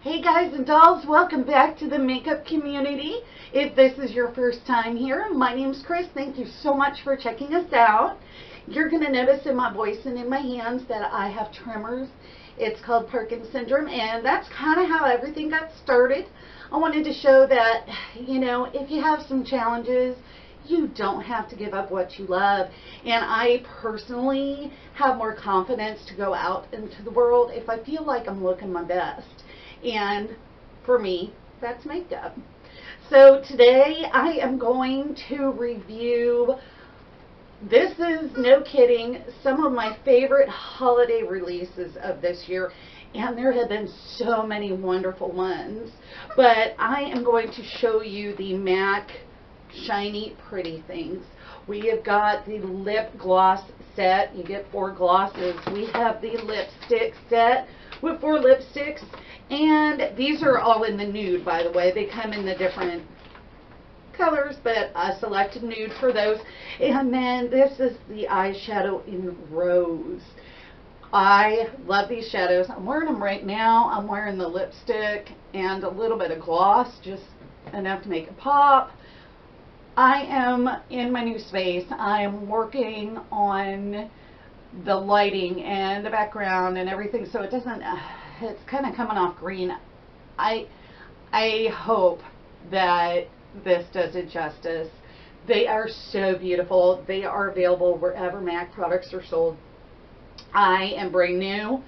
Hey guys and dolls, welcome back to the makeup community. If this is your first time here, my name's Chris. Thank you so much for checking us out. You're going to notice in my voice and in my hands that I have tremors. It's called Parkinson's syndrome, and that's kind of how everything got started. I wanted to show that, if you have some challenges, you don't have to give up what you love. And I personally have more confidence to go out into the world if I feel like I'm looking my best. And for me, that's makeup. So today I am going to review, this is no kidding, some of my favorite holiday releases of this year. And there have been so many wonderful ones. But I am going to show you the MAC Shiny Pretty Things. We have got the lip gloss set. You get 4 glosses. We have the lipstick set with 4 lipsticks. And these are all in the nude, by the way. They come in the different colors, but I selected nude for those. And then this is the eyeshadow in rose. I love these shadows. I'm wearing them right now. I'm wearing the lipstick and a little bit of gloss, just enough to make it pop. I am in my new space. I am working on the lighting and the background and everything, so it doesn't, it's kind of coming off green. I hope that this does it justice. They are so beautiful. They are available wherever MAC products are sold. I am brand new,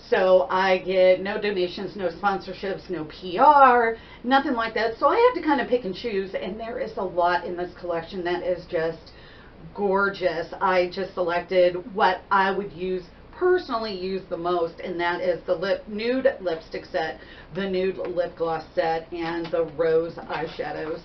so I get no donations, no sponsorships, no PR, nothing like that. So I have to kind of pick and choose, and there is a lot in this collection that is just gorgeous. I just selected what I would personally use the most, and that is the nude lipstick set, the nude lip gloss set, and the rose eyeshadows.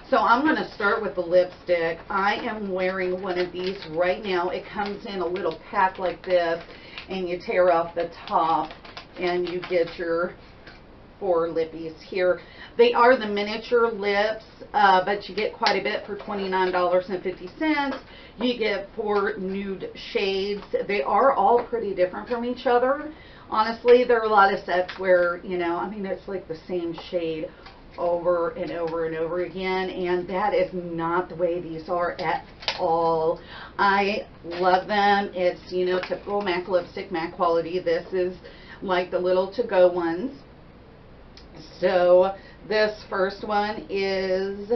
So I'm going to start with the lipstick. I am wearing one of these right now. It comes in a little pack like this, and you tear off the top and you get your 4 lippies here. They are the miniature lips, but you get quite a bit for $29.50. You get 4 nude shades. They are all pretty different from each other. Honestly, there are a lot of sets where, it's like the same shade over and over and over again, and that is not the way these are at all. I love them. It's, typical MAC lipstick, MAC quality. This is like the little to-go ones. So this first one is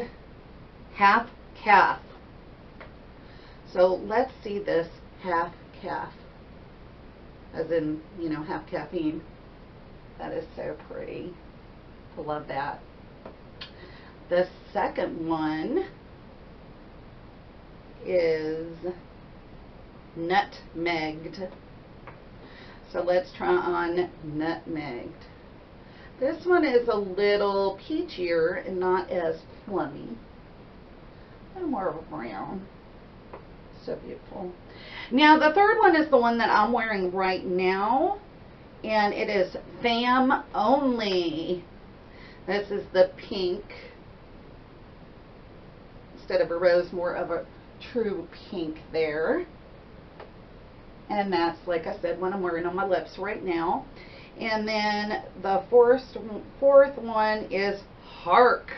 half calf. So let's see this half calf, as in, half caffeine. That is so pretty. I love that. The second one is nutmegged. So let's try on nutmegged. This one is a little peachier and not as plummy. And more of a brown. So beautiful. Now the third one is the one that I'm wearing right now, and it is Fam Only. This is the pink. Instead of a rose, more of a true pink there. And that's, like I said, what I'm wearing on my lips right now. And then the fourth one is Hark.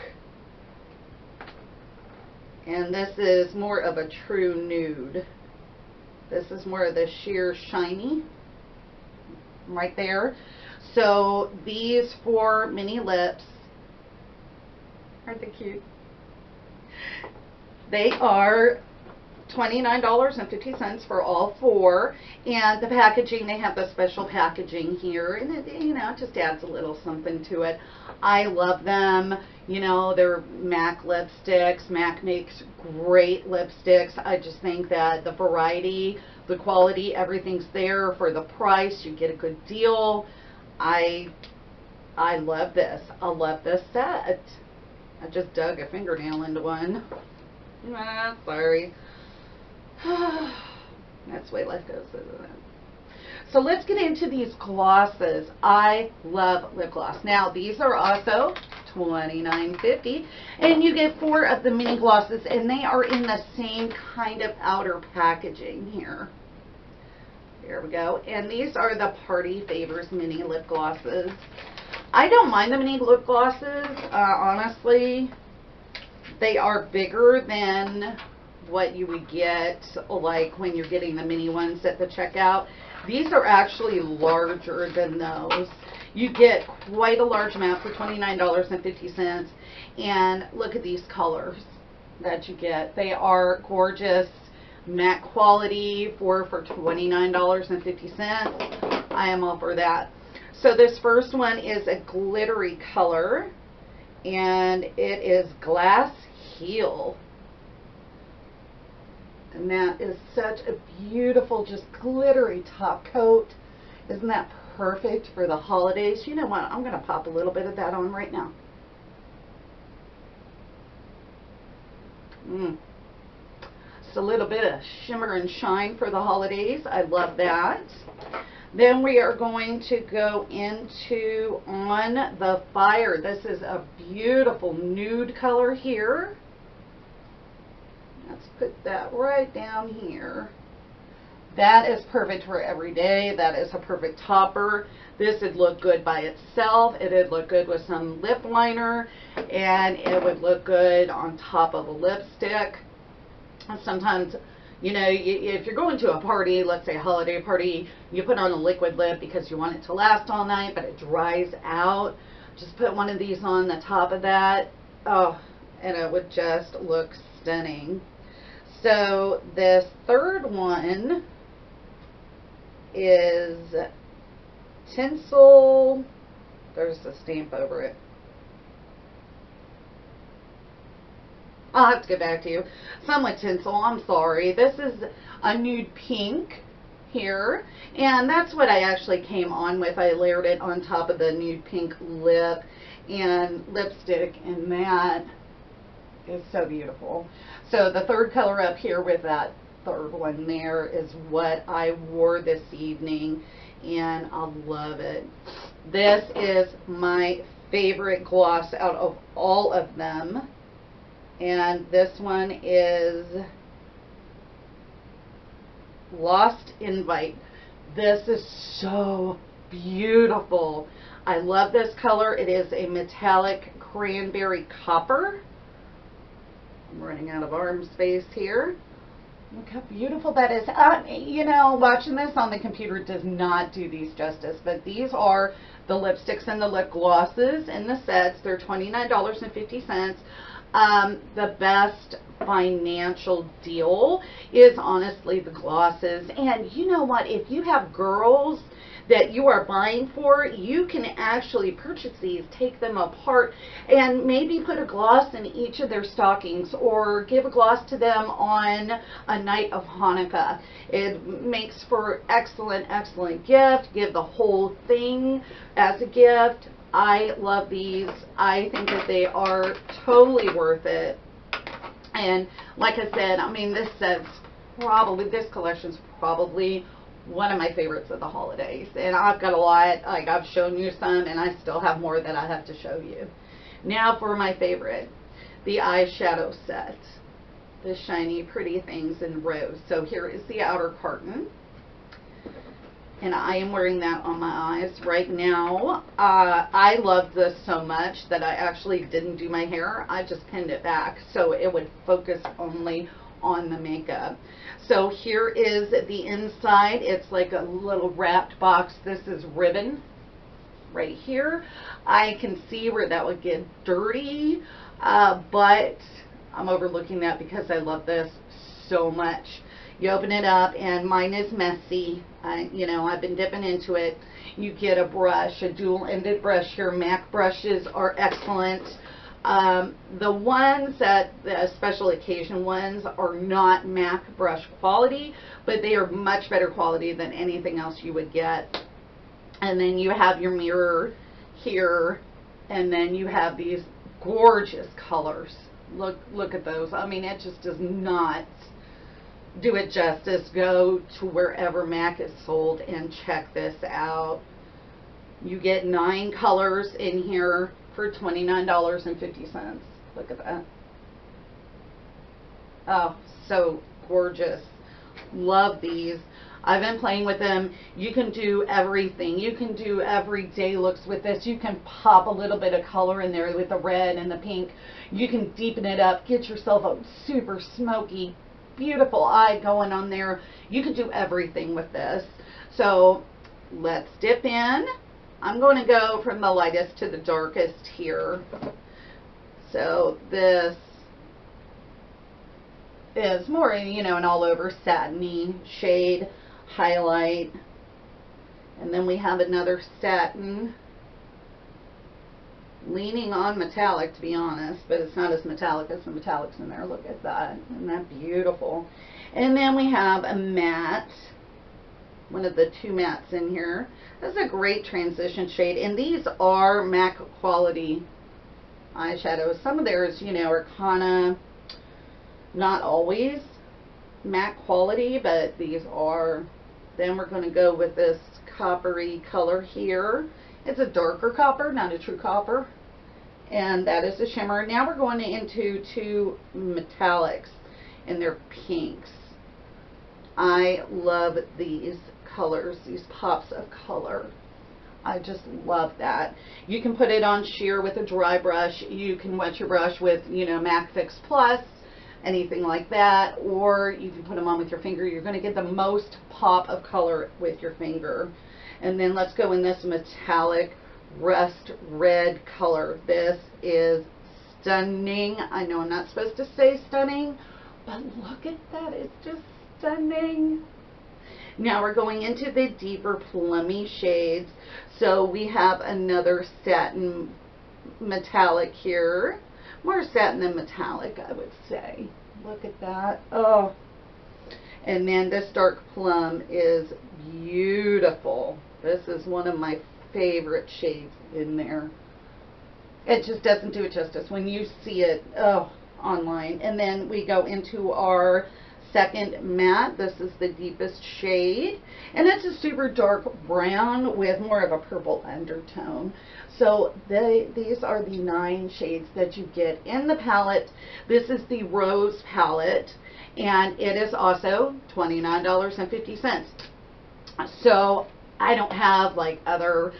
And this is more of a true nude. This is more of the sheer shiny right there. So these 4 mini lips, aren't they cute? They are $29.50 for all 4, and the packaging, they have the special packaging here, and it, it just adds a little something to it. I love them. They're MAC lipsticks. MAC makes great lipsticks. I just think that the variety, the quality, everything's there for the price. You get a good deal. I love this. I love this set. I just dug a fingernail into one. Sorry. That's the way life goes, isn't it? So let's get into these glosses. I love lip gloss. Now these are also $29.50, and you get 4 of the mini glosses, and they are in the same kind of outer packaging here. Here we go. And these are the Party Favors mini lip glosses. I don't mind the mini lip glosses. Honestly, they are bigger than what you would get like when you're getting the mini ones at the checkout. These are actually larger than those. You get quite a large amount for $29.50. And look at these colors that you get. They are gorgeous, matte quality for $29.50. I am all for that. So this first one is a glittery color, and it is Glass Heel. And that is such a beautiful, just glittery top coat. Isn't that perfect for the holidays? You know what? I'm going to pop a little bit of that on right now. Just a little bit of shimmer and shine for the holidays. I love that. Then we are going to go into On the Fire. This is a beautiful nude color here. Let's put that right down here. That is perfect for every day. That is a perfect topper. This would look good by itself. It would look good with some lip liner, and it would look good on top of a lipstick. Sometimes, you know, if you're going to a party, let's say a holiday party, you put on a liquid lip because you want it to last all night, but it dries out. Just put one of these on the top of that. Oh, and it would just look stunning. So this third one is Tinsel. There's a stamp over it. I'll have to get back to you. Somewhat Tinsel, I'm sorry. This is a nude pink here, and that's what I actually came on with. I layered it on top of the nude pink lip and lipstick, and that is so beautiful. So the third color up here with that third one there is what I wore this evening, and I love it. This is my favorite gloss out of all of them, and this one is Lost Invite. This is so beautiful. I love this color. It is a metallic cranberry copper. I'm running out of arm space here. Look how beautiful that is. You know, watching this on the computer does not do these justice, but these are the lipsticks and the lip glosses in the sets. They're $29.50. The best financial deal is honestly the glosses. And you know what? If you have girls that you are buying for, you can actually purchase these, take them apart, and maybe put a gloss in each of their stockings, or give a gloss to them on a night of Hanukkah. It makes for excellent, excellent gift. Give the whole thing as a gift. I love these. I think that they are totally worth it. And like I said, I mean, this collection's probably one of my favorites of the holidays. And I've got a lot. Like, I've shown you some, and I still have more that I have to show you. Now for my favorite, the eyeshadow set. The shiny, pretty things in rose. So here is the outer carton. And I am wearing that on my eyes right now. I love this so much that I actually didn't do my hair. I just pinned it back so it would focus only on the makeup. So here is the inside. It's like a little wrapped box. This is ribbon right here. I can see where that would get dirty, but I'm overlooking that because I love this so much. You open it up, and mine is messy. You know, I've been dipping into it. You get a brush, a dual-ended brush here. MAC brushes are excellent. The ones that, the special occasion ones, are not MAC brush quality, but they are much better quality than anything else you would get. And then you have your mirror here, and then you have these gorgeous colors. Look at those. I mean, it just does not do it justice. Go to wherever MAC is sold and check this out. You get 9 colors in here for $29.50. Look at that. Oh, so gorgeous. Love these. I've been playing with them. You can do everything. You can do everyday looks with this. You can pop a little bit of color in there with the red and the pink. You can deepen it up, get yourself a super smoky, beautiful eye going on there. You can do everything with this. So let's dip in. I'm going to go from the lightest to the darkest here. So this is more, you know, an all over satiny shade highlight. And then we have another satin, leaning on metallic, to be honest, but it's not as metallic as the metallics in there. Look at that. Isn't that beautiful? And then we have a matte, one of the two mattes in here. This is a great transition shade, and these are MAC quality eyeshadows. Some of theirs, you know, are kind of not always MAC quality, but these are. Then we're going to go with this coppery color here. It's a darker copper, not a true copper. And that is the shimmer. Now we're going into two metallics, and they're pinks. I love these colors, these pops of color. I just love that. You can put it on sheer with a dry brush. You can wet your brush with, you know, MAC Fix Plus, anything like that, or you can put them on with your finger. You're going to get the most pop of color with your finger. And then let's go in this metallic rust red color. This is stunning. I know I'm not supposed to say stunning, but look at that. It's just stunning. Now we're going into the deeper plummy shades. So we have another satin metallic here. More satin than metallic, I would say. Look at that. Oh. And then this dark plum is beautiful. This is one of my favorite shades in there. It just doesn't do it justice when you see it online. And then we go into our second matte. This is the deepest shade, and it's a super dark brown with more of a purple undertone. So these are the 9 shades that you get in the palette. This is the Rose palette, and it is also $29.50. So I don't have like other,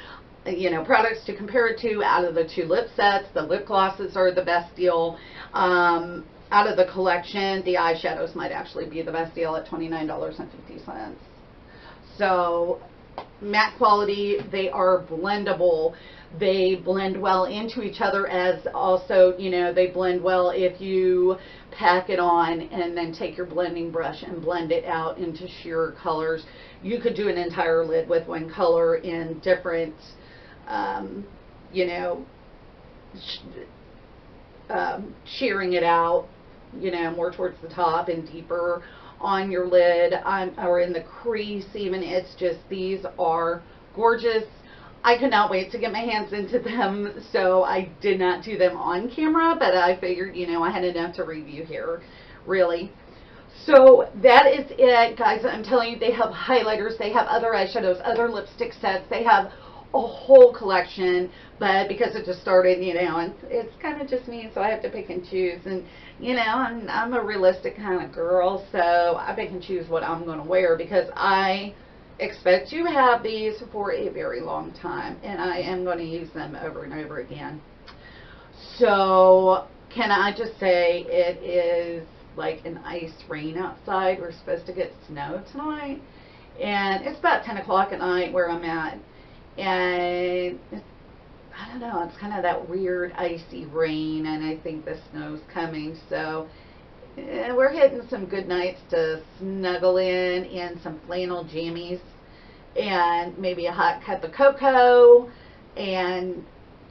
you know, products to compare it to. Out of the 2 lip sets, the lip glosses are the best deal. Out of the collection, the eyeshadows might actually be the best deal at $29.50. So matte quality, they are blendable. They blend well into each other, as also, you know, they blend well if you pack it on and then take your blending brush and blend it out into sheer colors. You could do an entire lid with one color in different, you know, shearing it out, you know, more towards the top and deeper on your lid, or in the crease even. It's just, these are gorgeous. I could not wait to get my hands into them, so I did not do them on camera, but I figured, you know, I had enough to review here, really. So that is it, guys. I'm telling you, they have highlighters, they have other eyeshadows, other lipstick sets, they have a whole collection, but because it just started, you know, and it's kind of just me, so I have to pick and choose. And you know, I'm a realistic kind of girl, so I pick and choose what I'm going to wear, because I expect to have these for a very long time, and I am going to use them over and over again. So can I just say, it is like an ice rain outside. We're supposed to get snow tonight, and it's about 10 o'clock at night where I'm at. And it's, I don't know, it's kind of that weird icy rain, and I think the snow's coming. So we're hitting some good nights to snuggle in some flannel jammies and maybe a hot cup of cocoa and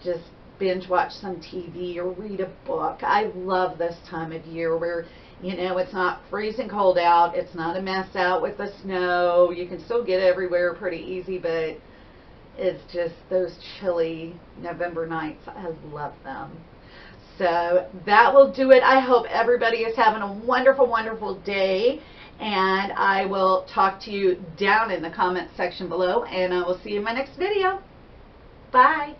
just binge watch some TV or read a book. I love this time of year where, you know, it's not freezing cold out, it's not a mess out with the snow. You can still get everywhere pretty easy, but it's just those chilly November nights. I love them. So that will do it. I hope everybody is having a wonderful, wonderful day, and I will talk to you down in the comment section below, and I will see you in my next video. Bye.